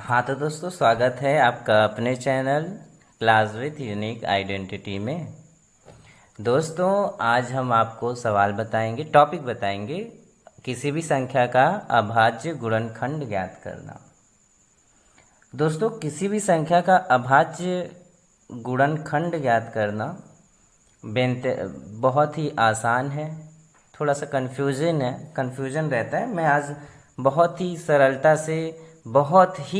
हाँ तो दोस्तों, स्वागत है आपका अपने channel class with unique identity में। दोस्तों, आज हम आपको सवाल बताएंगे, टॉपिक बताएंगे, किसी भी संख्या का अभाज्य गुणनखंड ज्ञात करना। दोस्तों, किसी भी संख्या का अभाज्य गुणनखंड ज्ञात करना बहुत ही आसान है। थोड़ा सा कन्फ्यूजन रहता है। मैं आज बहुत ही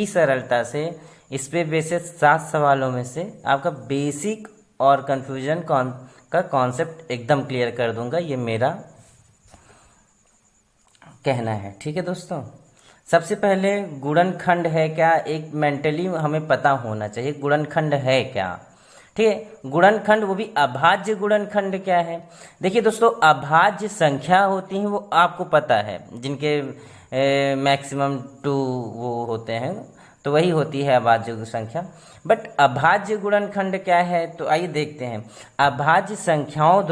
सरलता से इस पे बेसिस 7 सवालों में से आपका बेसिक और कन्फ्यूजन का कॉन्सेप्ट एकदम क्लियर कर दूंगा। ये मेरा कहना है, ठीक है दोस्तों। सबसे पहले गुणनखंड है क्या, एक मेंटली हमें पता होना चाहिए गुणनखंड है क्या। ठीक है, गुणनखंड, वो भी अभाज्य गुणनखंड क्या है। देखिए दोस्तों, अभाज्य संख्या होती हैं, वो आपको पता है, जिनके मैक्सिमम 2 वो होते हैं, तो वही होती है अभाज्य संख्या। बट अभाज्य गुणनखंड क्या है, तो आइए देखते हैं। अभाज्य संख्याओं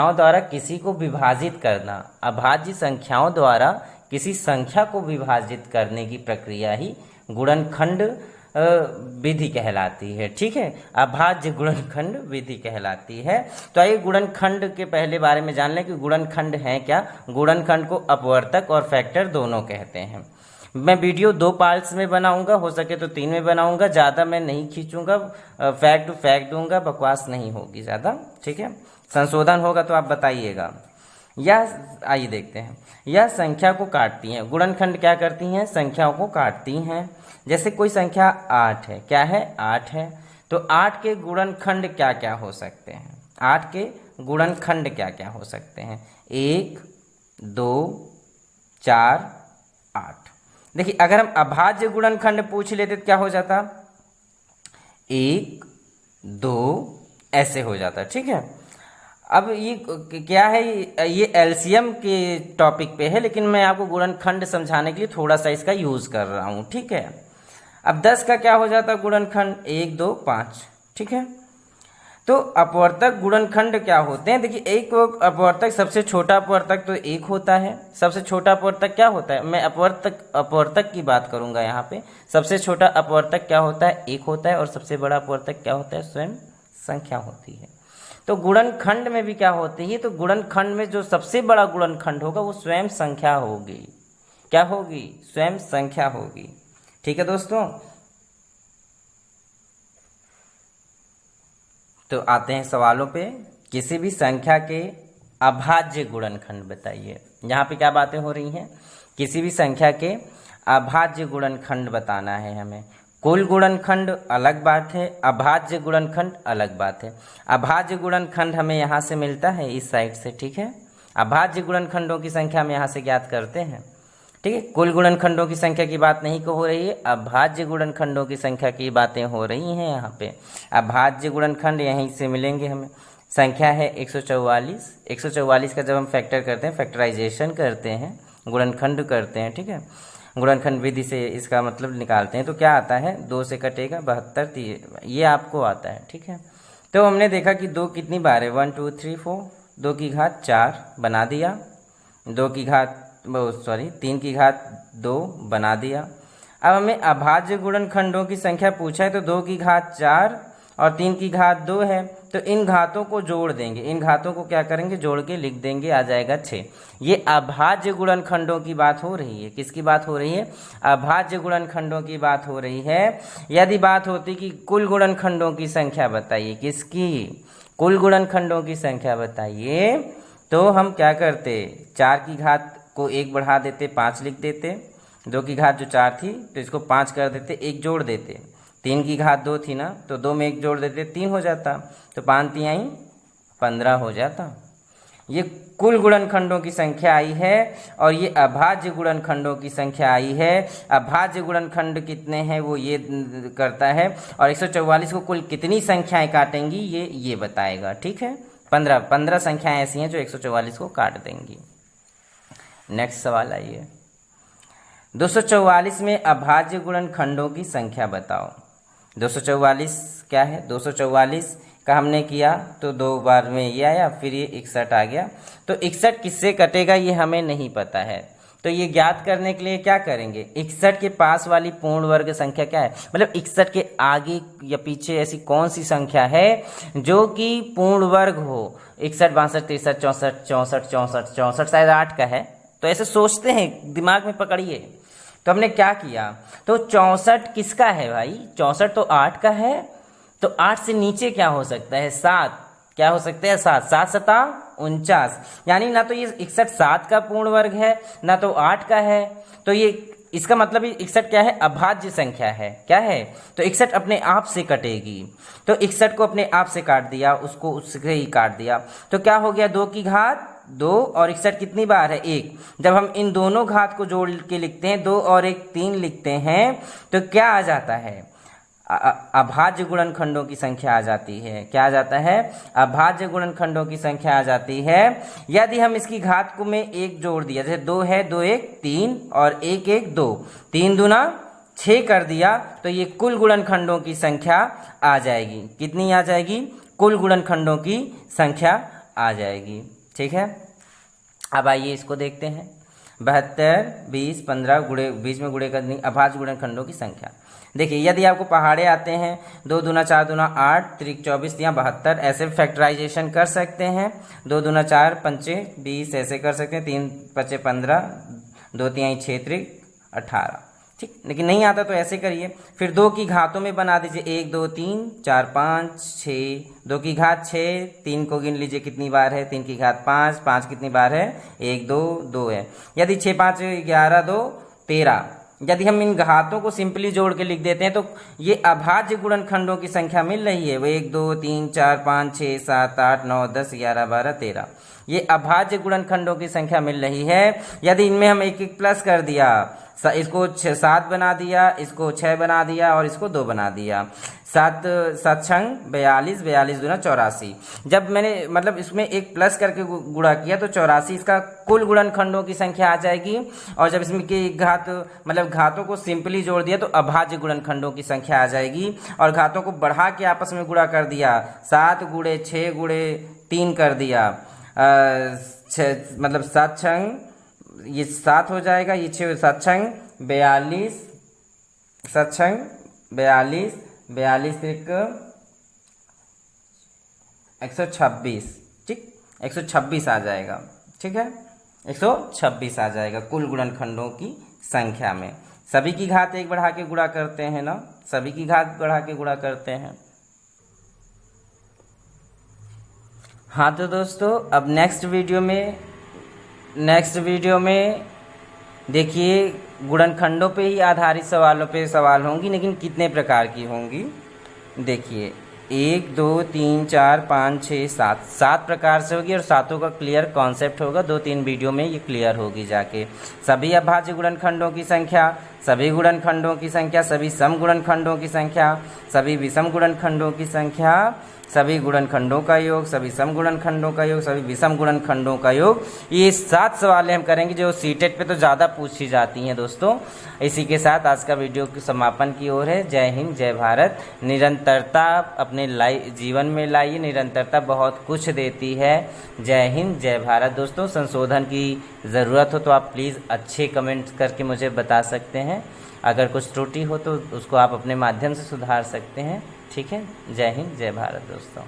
द्वारा किसी को विभाजित करना, अभाज्य संख्याओं द्वारा किसी संख्या को विभाजित करने की प्रक्रिया ही गुणनखंड विधि कहलाती है। ठीक है, अभाज्य गुणनखंड विधि कहलाती है। तो आइए गुणनखंड के पहले बारे में जान लें कि गुणनखंड है क्या। गुणनखंड को अपवर्तक और फैक्टर दोनों कहते हैं। मैं वीडियो 2 पार्ट्स में बनाऊंगा, हो सके तो 3 में बनाऊंगा, ज़्यादा मैं नहीं खींचूंगा, फैक्ट टू फैक्ट दूंगा, बकवास नहीं होगी ज़्यादा। ठीक है, संशोधन होगा तो आप बताइएगा। यह आइए देखते हैं, यह संख्या को काटती हैं। गुणनखंड क्या करती हैं, संख्याओं को काटती हैं। जैसे कोई संख्या 8 है, क्या है, 8 है, तो 8 के गुणनखंड क्या क्या हो सकते हैं, 8 के गुणनखंड क्या क्या हो सकते हैं, 1 2 4 8। देखिए, अगर हम अभाज्य गुणनखंड पूछ लेते तो क्या हो जाता, 1 2 ऐसे हो जाता। ठीक है, अब ये क्या है, ये एलसीएम के टॉपिक पे है, लेकिन मैं आपको गुणनखंड समझाने के लिए थोड़ा सा इसका यूज कर रहा हूँ। ठीक है, अब 10 का क्या हो जाता है गुणनखंड, 1 2 5। ठीक है, तो अपवर्तक गुणनखंड क्या होते हैं। देखिए, एक अपवर्तक, सबसे छोटा अपवर्तक तो 1 होता है। सबसे छोटा अपवर्तक क्या होता है, मैं अपवर्तक की बात करूंगा यहाँ पे। सबसे छोटा अपवर्तक क्या होता है, 1 होता है, और सबसे बड़ा अपवर्तक क्या होता है, स्वयं संख्या होती है। तो गुणनखंड में भी क्या होती है, तो गुणनखंड में जो सबसे बड़ा गुणनखंड होगा वो स्वयं संख्या होगी। क्या होगी, स्वयं संख्या होगी। ठीक है दोस्तों, तो आते हैं सवालों पे। किसी भी संख्या के अभाज्य गुणनखंड बताइए। यहाँ पे क्या बातें हो रही हैं, किसी भी संख्या के अभाज्य गुणनखंड बताना है हमें। कुल गुणनखंड अलग बात है, अभाज्य गुणनखंड अलग बात है। अभाज्य गुणनखंड हमें यहाँ से मिलता है, इस साइड से। ठीक है, अभाज्य गुणनखंडों की संख्या हम यहाँ से ज्ञात करते हैं। ठीक है, कुल गुणनखंडों की संख्या की बात नहीं हो रही है, अभाज्य गुणनखंडों की संख्या की बातें हो रही हैं यहाँ पे। अभाज्य गुणनखंड यहीं से मिलेंगे हमें। संख्या है 144। 144 का जब हम फैक्टर करते हैं, फैक्टराइजेशन करते हैं, गुणनखंड करते हैं, ठीक है, गुणनखंड विधि से इसका मतलब निकालते हैं, तो क्या आता है, 2 से कटेगा 72, ये आपको आता है। ठीक है, तो हमने देखा कि 2 कितनी बार है, 1 2 3 4, 2 की घात 4 बना दिया, 3 की घात 2 बना दिया। अब हमें अभाज्य गुणनखंडों की संख्या पूछा है, तो 2 की घात 4 और 3 की घात 2 है, तो इन घातों को जोड़ देंगे, इन घातों को क्या करेंगे, जोड़ के लिख देंगे, आ जाएगा 6। ये अभाज्य गुणनखंडों की बात हो रही है। किसकी बात हो रही है, अभाज्य गुणनखंडों की बात हो रही है। यदि बात होती कि कुल गुणनखंडों की संख्या बताइए, किसकी, कुल गुणनखंडों की संख्या बताइए, तो हम क्या करते, 4 की घात को 1 बढ़ा देते, 5 लिख देते, 2 की घात जो 4 थी तो इसको 5 कर देते, 1 जोड़ देते, 3 की घात 2 थी ना, तो 2 में 1 जोड़ देते, 3 हो जाता, तो 5 3 15 हो जाता। ये कुल गुणनखंडों की संख्या आई है, और ये अभाज्य गुणनखंडों की संख्या आई है। अभाज्य गुणनखंड कितने हैं वो ये करता है, और 144 को कुल कितनी संख्याएं काटेंगी ये बताएगा। ठीक है, 15 संख्याएं ऐसी हैं जो 144 को काट देंगी। नेक्स्ट सवाल आइए, 244 में अभाज्य गुणनखंडों की संख्या बताओ। 244 क्या है, 244 का हमने किया तो 2 बार में ये आया, फिर ये 61 आ गया। तो 61 किससे कटेगा ये हमें नहीं पता है, तो ये ज्ञात करने के लिए क्या करेंगे, 61 के पास वाली पूर्ण वर्ग संख्या क्या है, मतलब 61 के आगे या पीछे ऐसी कौन सी संख्या है जो कि पूर्ण वर्ग हो। 61, 62, 63, 64, 64, 64, 64 शायद 8 का है, तो ऐसे सोचते हैं, दिमाग में पकड़िए। तो हमने क्या किया, तो 64 किसका है भाई, 64 तो 8 का है, तो 8 से नीचे क्या हो सकता है, 7, क्या हो सकता है 7, 7 सता 49, यानी ना तो ये 61 7 का पूर्ण वर्ग है ना तो 8 का है, तो ये इसका मतलब 61 क्या है, अभाज्य संख्या है, क्या है, तो 61 अपने आप से कटेगी, तो 61 को अपने आप से काट दिया, उसको उससे ही काट दिया, तो क्या हो गया 2 की घात 2 और 61 कितनी बार है 1। जब हम इन दोनों घात को जोड़ के लिखते हैं 2 और 1 3 लिखते हैं, तो क्या आ जाता है, अभाज्य गुणनखंडों की संख्या आ जाती है, क्या आ जाता है, अभाज्य गुणनखंडों की संख्या आ जाती है। यदि हम इसकी घात को में 1 जोड़ दिया, जैसे 2 है 2 1 3 और 1 1 2, 3 दूना 6 कर दिया, तो ये कुल गुणनखंडों की संख्या आ जाएगी, कितनी आ जाएगी, कुल गुणनखंडों की संख्या आ जाएगी, ठीक है। अब आइए इसको देखते हैं, 72 20 15 गुणे बीच में गुणे करनी अभाज्य गुणनखंडों की संख्या। देखिए यदि आपको पहाड़े आते हैं, 2 दूना 4 दूना 8 त्रिक 24 या 72, ऐसे फैक्टराइजेशन कर सकते हैं, 2 दूना 4 पंचे 20 ऐसे कर सकते हैं, 3 पचे 15 2 3 6 त्रिक 18, ठीक। लेकिन नहीं आता तो ऐसे करिए, फिर 2 की घातों में बना दीजिए, 1 2 3 4 5 6, 2 की घात 6, 3 को गिन लीजिए कितनी बार है, 3 की घात 5, 5 कितनी बार है 1 2 2 है, यदि 6 5 11 2 13। यदि हम इन घातों को सिंपली जोड़ के लिख देते हैं तो ये अभाज्य गुणनखंडों की संख्या मिल रही है, वो 1 2 3 4 5 6 7 8 9 10 11 12 13, ये अभाज्य गुणनखंडों की संख्या मिल रही है। यदि इनमें हम एक एक प्लस कर दिया, इसको 7 बना दिया, इसको 6 बना दिया और इसको 2 बना दिया, 7 7 छंग 42 42 दूना 84। जब मैंने मतलब इसमें एक प्लस करके गुणा किया तो 84 इसका कुल गुणनखंडों की संख्या आ जाएगी, और जब इसमें की घात मतलब घातों को सिंपली जोड़ दिया तो अभाज्य गुणनखंडों की संख्या आ जाएगी, और घातों को बढ़ा के आपस में गुणा कर दिया, 7 गुणे 6 गुणे 3 कर दिया, मतलब 7 छंग ये 7 हो जाएगा, ये 6 7 छंग 42 7 छंग 42 42 त्रिक 126, ठीक 126 आ जाएगा, ठीक है 126 आ जाएगा कुल गुणनखंडों की संख्या में। सभी की घात 1 बढ़ा के गुणा करते हैं ना, सभी की घात बढ़ा के गुणा करते हैं। हाँ तो दोस्तों अब नेक्स्ट वीडियो में देखिए गुणनखंडों पे ही आधारित सवालों पे सवाल होंगी, लेकिन कितने प्रकार की होंगी देखिए, 1 2 3 4 5 6 7 प्रकार से होगी, और सातों का क्लियर कॉन्सेप्ट होगा, 2-3 वीडियो में ये क्लियर होगी जाके। सभी अभाज्य गुणनखंडों की संख्या, सभी गुणनखंडों की संख्या, सभी सम गुणनखंडों की संख्या, सभी विषम गुणनखंडों की संख्या, सभी गुणनखंडों का योग, सभी सम गुणनखंडों का योग, सभी विषम गुणनखंडों का योग, ये 7 सवालें हम करेंगे जो सीटेट पे तो ज़्यादा पूछी जाती हैं दोस्तों। इसी के साथ आज का वीडियो के समापन की ओर है। जय हिंद जय भारत। निरंतरता अपने जीवन में लाइए, निरंतरता बहुत कुछ देती है। जय हिंद जय भारत। दोस्तों संशोधन की ज़रूरत हो तो आप प्लीज़ अच्छे कमेंट्स करके मुझे बता सकते हैं, अगर कुछ त्रुटि हो तो उसको आप अपने माध्यम से सुधार सकते हैं, ठीक है। जय हिंद जय भारत दोस्तों।